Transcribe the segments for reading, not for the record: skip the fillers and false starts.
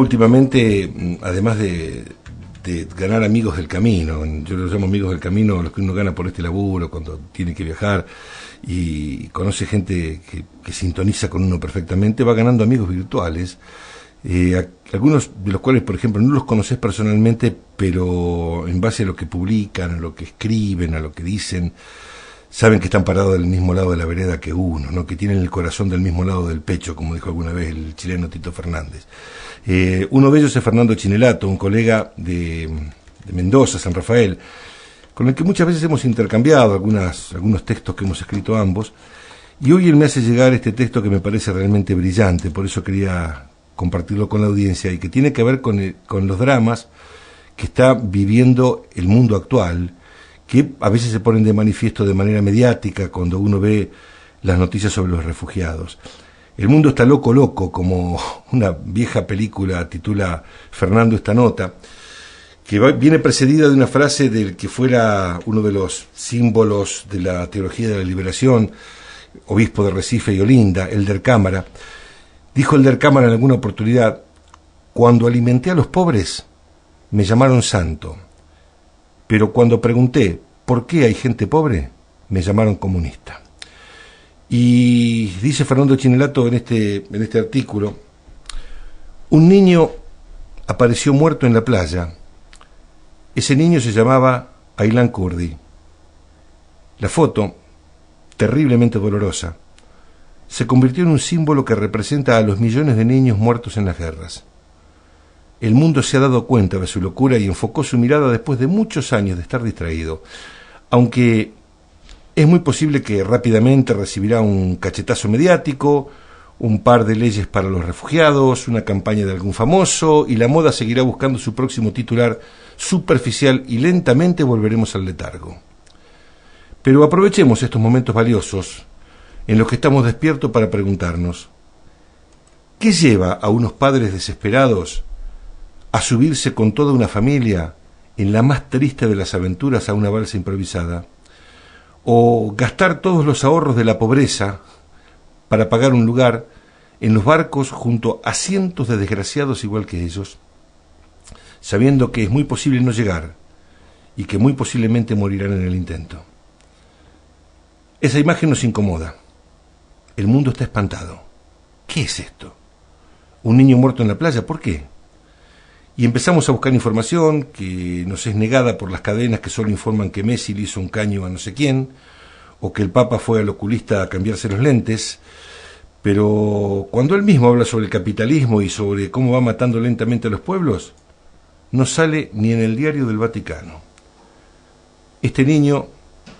últimamente, además de ganar amigos del camino, yo los llamo amigos del camino, los que uno gana por este laburo, cuando tiene que viajar y conoce gente que sintoniza con uno perfectamente, va ganando amigos virtuales, algunos de los cuales, por ejemplo, no los conoces personalmente, pero en base a lo que publican, a lo que escriben, a lo que dicen, saben que están parados del mismo lado de la vereda que uno, ¿no? Que tienen el corazón del mismo lado del pecho, como dijo alguna vez el chileno Tito Fernández. Uno de ellos es Fernando Chinelato, un colega de Mendoza, San Rafael, con el que muchas veces hemos intercambiado algunos textos que hemos escrito ambos, y hoy él me hace llegar este texto que me parece realmente brillante, por eso quería compartirlo con la audiencia, y que tiene que ver con los dramas que está viviendo el mundo actual, que a veces se ponen de manifiesto de manera mediática cuando uno ve las noticias sobre los refugiados. El mundo está loco, como una vieja película titula Fernando esta nota, que viene precedida de una frase del que fuera uno de los símbolos de la teología de la liberación, obispo de Recife y Olinda, Elder Cámara. Dijo Elder Cámara en alguna oportunidad: cuando alimenté a los pobres, me llamaron santo. Pero cuando pregunté por qué hay gente pobre, me llamaron comunista. Y dice Fernando Chinelato en este artículo: un niño apareció muerto en la playa. Ese niño se llamaba Aylan Kurdi. La foto, terriblemente dolorosa, se convirtió en un símbolo que representa a los millones de niños muertos en las guerras. El mundo se ha dado cuenta de su locura y enfocó su mirada después de muchos años de estar distraído, aunque es muy posible que rápidamente recibirá un cachetazo mediático, un par de leyes para los refugiados, una campaña de algún famoso, y la moda seguirá buscando su próximo titular superficial y lentamente volveremos al letargo. Pero aprovechemos estos momentos valiosos en los que estamos despiertos para preguntarnos: ¿qué lleva a unos padres desesperados a subirse con toda una familia en la más triste de las aventuras a una balsa improvisada? ¿O gastar todos los ahorros de la pobreza para pagar un lugar en los barcos junto a cientos de desgraciados igual que ellos, sabiendo que es muy posible no llegar y que muy posiblemente morirán en el intento? Esa imagen nos incomoda. El mundo está espantado. ¿Qué es esto? ¿Un niño muerto en la playa? ¿Por qué? Y empezamos a buscar información que nos es negada por las cadenas que solo informan que Messi le hizo un caño a no sé quién, o que el Papa fue al oculista a cambiarse los lentes. Pero cuando él mismo habla sobre el capitalismo y sobre cómo va matando lentamente a los pueblos, no sale ni en el diario del Vaticano. Este niño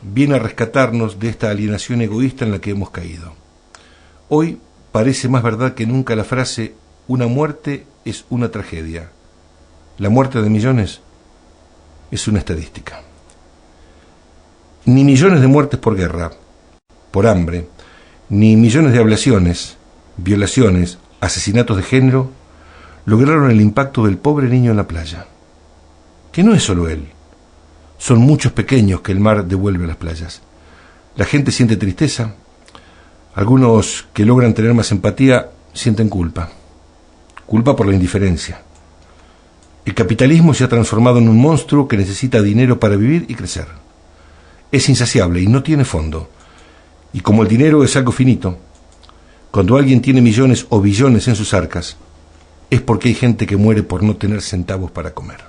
viene a rescatarnos de esta alienación egoísta en la que hemos caído. Hoy parece más verdad que nunca la frase: una muerte es una tragedia. La muerte de millones es una estadística. Ni millones de muertes por guerra, por hambre, ni millones de ablaciones, violaciones, asesinatos de género lograron el impacto del pobre niño en la playa. Que no es solo él, son muchos pequeños que el mar devuelve a las playas. La gente siente tristeza, algunos que logran tener más empatía sienten culpa por la indiferencia. El capitalismo se ha transformado en un monstruo que necesita dinero para vivir y crecer. Es insaciable y no tiene fondo. Y como el dinero es algo finito, cuando alguien tiene millones o billones en sus arcas, es porque hay gente que muere por no tener centavos para comer.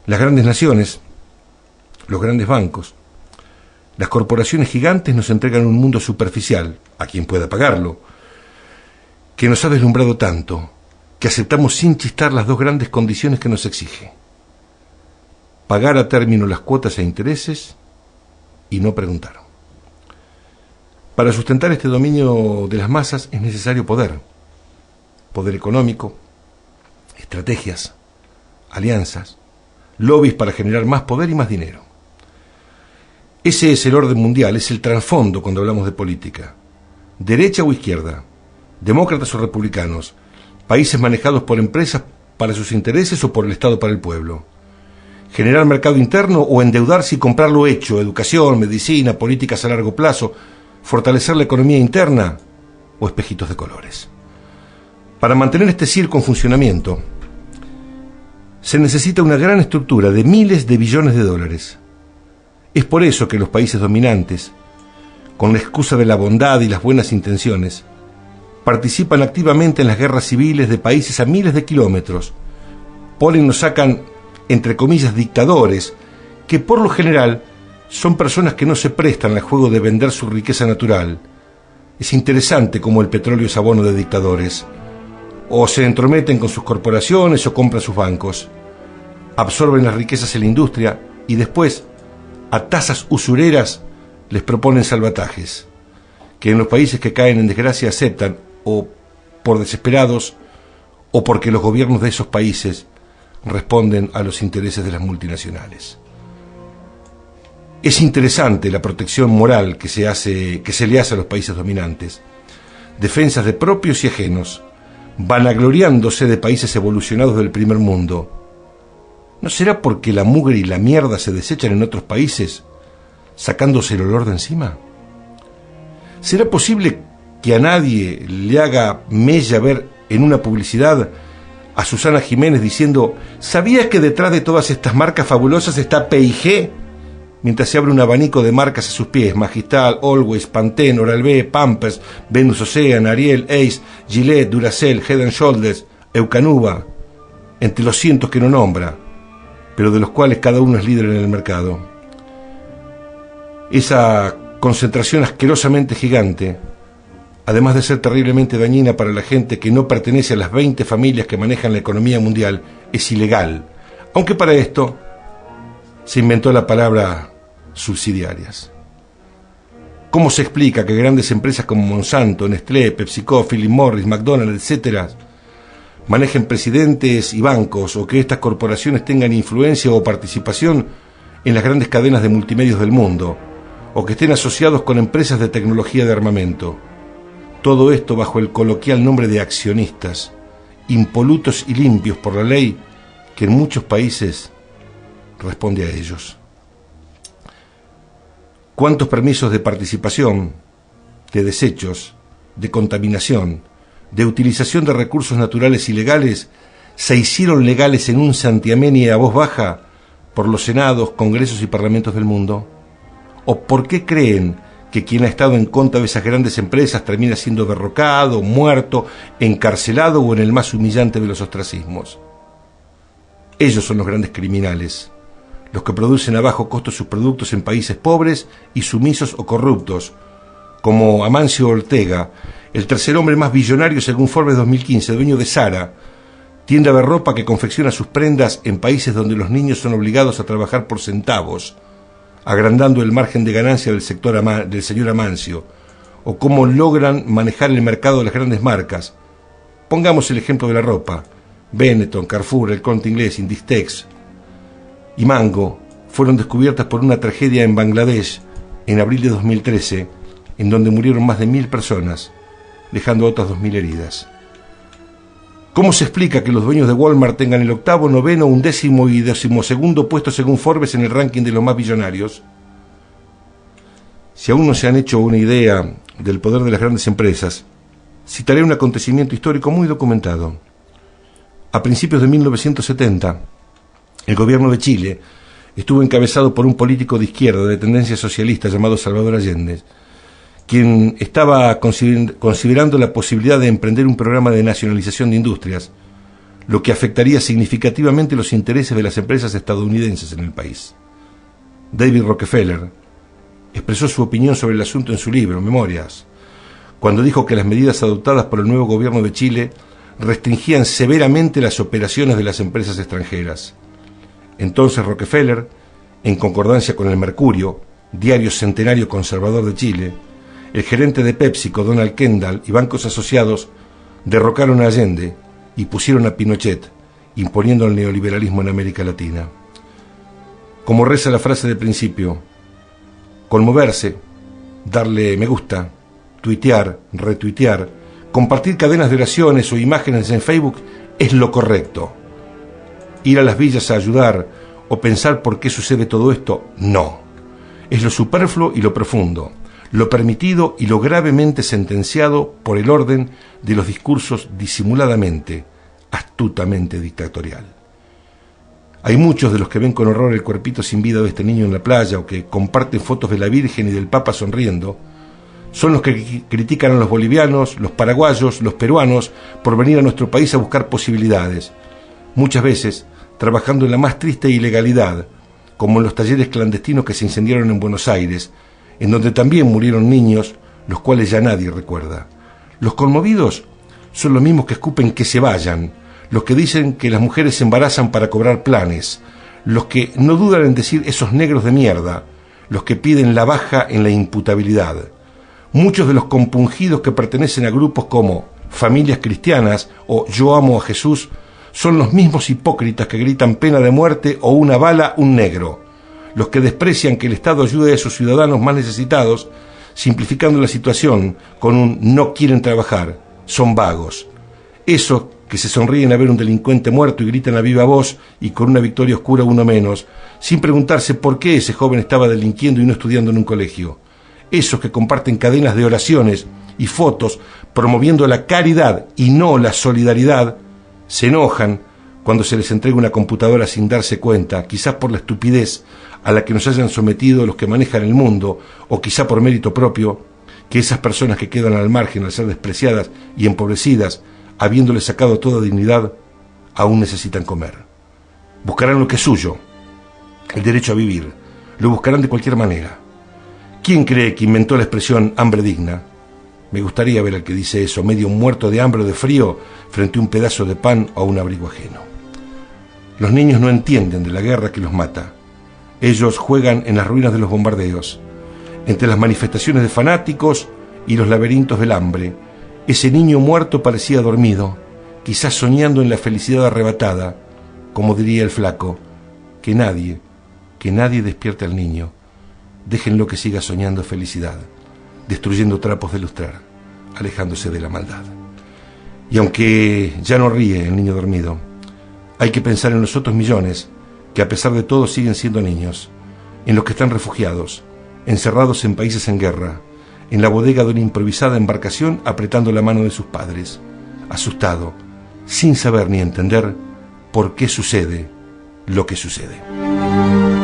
Las grandes naciones, los grandes bancos, las corporaciones gigantes nos entregan un mundo superficial, a quien pueda pagarlo, que nos ha deslumbrado tanto que aceptamos sin chistar las dos grandes condiciones que nos exige: pagar a término las cuotas e intereses y no preguntar. Para sustentar este dominio de las masas es necesario poder económico, estrategias, alianzas, lobbies para generar más poder y más dinero. Ese es el orden mundial, es el trasfondo cuando hablamos de política. Derecha o izquierda, demócratas o republicanos, países manejados por empresas para sus intereses o por el Estado para el pueblo. Generar mercado interno o endeudarse y comprar lo hecho, educación, medicina, políticas a largo plazo, fortalecer la economía interna o espejitos de colores. Para mantener este circo en funcionamiento, se necesita una gran estructura de miles de billones de dólares. Es por eso que los países dominantes, con la excusa de la bondad y las buenas intenciones, participan activamente en las guerras civiles de países a miles de kilómetros, ponen o sacan, entre comillas, dictadores, que por lo general son personas que no se prestan al juego de vender su riqueza natural. Es interesante cómo el petróleo es abono de dictadores. O se entrometen con sus corporaciones o compran sus bancos. Absorben las riquezas en la industria y después, a tasas usureras, les proponen salvatajes, que en los países que caen en desgracia aceptan, o por desesperados, o porque los gobiernos de esos países responden a los intereses de las multinacionales. Es interesante la protección moral que se le hace a los países dominantes, defensas de propios y ajenos, vanagloriándose de países evolucionados del primer mundo. ¿No será porque la mugre y la mierda se desechan en otros países, sacándose el olor de encima? ¿Será posible que a nadie le haga mella ver en una publicidad a Susana Jiménez diciendo: ¿sabías que detrás de todas estas marcas fabulosas está P&G? Mientras se abre un abanico de marcas a sus pies: Magistral, Always, Pantene, Oral-B, Pampers, Venus Ocean, Ariel, Ace, Gillette, Duracell, Head & Shoulders, Eukanuba, entre los cientos que no nombra, pero de los cuales cada uno es líder en el mercado. Esa concentración asquerosamente gigante, además de ser terriblemente dañina para la gente que no pertenece a las 20 familias que manejan la economía mundial, es ilegal, aunque para esto se inventó la palabra subsidiarias. ¿Cómo se explica que grandes empresas como Monsanto, Nestlé, PepsiCo, Philip Morris, McDonald's, etcétera, manejen presidentes y bancos, o que estas corporaciones tengan influencia o participación en las grandes cadenas de multimedios del mundo, o que estén asociados con empresas de tecnología de armamento? Todo esto bajo el coloquial nombre de accionistas, impolutos y limpios por la ley, que en muchos países responde a ellos. ¿Cuántos permisos de participación, de desechos, de contaminación, de utilización de recursos naturales ilegales se hicieron legales en un santiamén y a voz baja por los senados, congresos y parlamentos del mundo? ¿O por qué creen que quien ha estado en contra de esas grandes empresas termina siendo derrocado, muerto, encarcelado o en el más humillante de los ostracismos? Ellos son los grandes criminales, los que producen a bajo costo sus productos en países pobres y sumisos o corruptos, como Amancio Ortega, el tercer hombre más billonario según Forbes 2015, dueño de Zara, tienda de ropa que confecciona sus prendas en países donde los niños son obligados a trabajar por centavos, agrandando el margen de ganancia del señor Amancio, o cómo logran manejar el mercado de las grandes marcas. Pongamos el ejemplo de la ropa. Benetton, Carrefour, El Corte Inglés, Inditex y Mango fueron descubiertas por una tragedia en Bangladesh en abril de 2013, en donde murieron más de 1.000 personas, dejando otras 2.000 heridas. ¿Cómo se explica que los dueños de Walmart tengan el octavo, noveno, 11º y 12º puesto según Forbes en el ranking de los más billonarios? Si aún no se han hecho una idea del poder de las grandes empresas, citaré un acontecimiento histórico muy documentado. A principios de 1970, el gobierno de Chile estuvo encabezado por un político de izquierda de tendencia socialista llamado Salvador Allende, quien estaba considerando la posibilidad de emprender un programa de nacionalización de industrias, lo que afectaría significativamente los intereses de las empresas estadounidenses en el país. David Rockefeller expresó su opinión sobre el asunto en su libro, Memorias, cuando dijo que las medidas adoptadas por el nuevo gobierno de Chile restringían severamente las operaciones de las empresas extranjeras. Entonces Rockefeller, en concordancia con el Mercurio, diario centenario conservador de Chile, el gerente de PepsiCo, Donald Kendall, y bancos asociados derrocaron a Allende y pusieron a Pinochet, imponiendo el neoliberalismo en América Latina. Como reza la frase de principio, conmoverse, darle me gusta, tuitear, retuitear, compartir cadenas de oraciones o imágenes en Facebook es lo correcto. Ir a las villas a ayudar o pensar por qué sucede todo esto, no. Es lo superfluo y lo profundo. lo permitido y lo gravemente sentenciado por el orden de los discursos disimuladamente, astutamente dictatorial. Hay muchos de los que ven con horror el cuerpito sin vida de este niño en la playa o que comparten fotos de la Virgen y del Papa sonriendo. Son los que critican a los bolivianos, los paraguayos, los peruanos por venir a nuestro país a buscar posibilidades, muchas veces trabajando en la más triste ilegalidad, como en los talleres clandestinos que se incendiaron en Buenos Aires, en donde también murieron niños, los cuales ya nadie recuerda. Los conmovidos son los mismos que escupen que se vayan, los que dicen que las mujeres se embarazan para cobrar planes, los que no dudan en decir esos negros de mierda, los que piden la baja en la imputabilidad. Muchos de los compungidos que pertenecen a grupos como Familias Cristianas o Yo Amo a Jesús son los mismos hipócritas que gritan pena de muerte o una bala, un negro, los que desprecian que el Estado ayude a sus ciudadanos más necesitados, simplificando la situación con un no quieren trabajar, son vagos. Esos que se sonríen a ver un delincuente muerto y gritan a viva voz y con una victoria oscura uno menos, sin preguntarse por qué ese joven estaba delinquiendo y no estudiando en un colegio. Esos que comparten cadenas de oraciones y fotos promoviendo la caridad y no la solidaridad, se enojan cuando se les entrega una computadora sin darse cuenta, quizás por la estupidez a la que nos hayan sometido los que manejan el mundo, o quizá por mérito propio, que esas personas que quedan al margen al ser despreciadas y empobrecidas, habiéndoles sacado toda dignidad, aún necesitan comer. Buscarán lo que es suyo, el derecho a vivir, lo buscarán de cualquier manera. ¿Quién cree que inventó la expresión hambre digna? Me gustaría ver al que dice eso, medio muerto de hambre o de frío, frente a un pedazo de pan o a un abrigo ajeno. Los niños no entienden de la guerra que los mata. Ellos juegan en las ruinas de los bombardeos, entre las manifestaciones de fanáticos y los laberintos del hambre. Ese niño muerto parecía dormido, quizás soñando en la felicidad arrebatada, como diría el flaco, que nadie despierte al niño. Déjenlo que siga soñando felicidad, destruyendo trapos de lustrar, alejándose de la maldad. Y aunque ya no ríe el niño dormido, hay que pensar en los otros millones que a pesar de todo siguen siendo niños, en los que están refugiados, encerrados en países en guerra, en la bodega de una improvisada embarcación apretando la mano de sus padres, asustado, sin saber ni entender por qué sucede lo que sucede.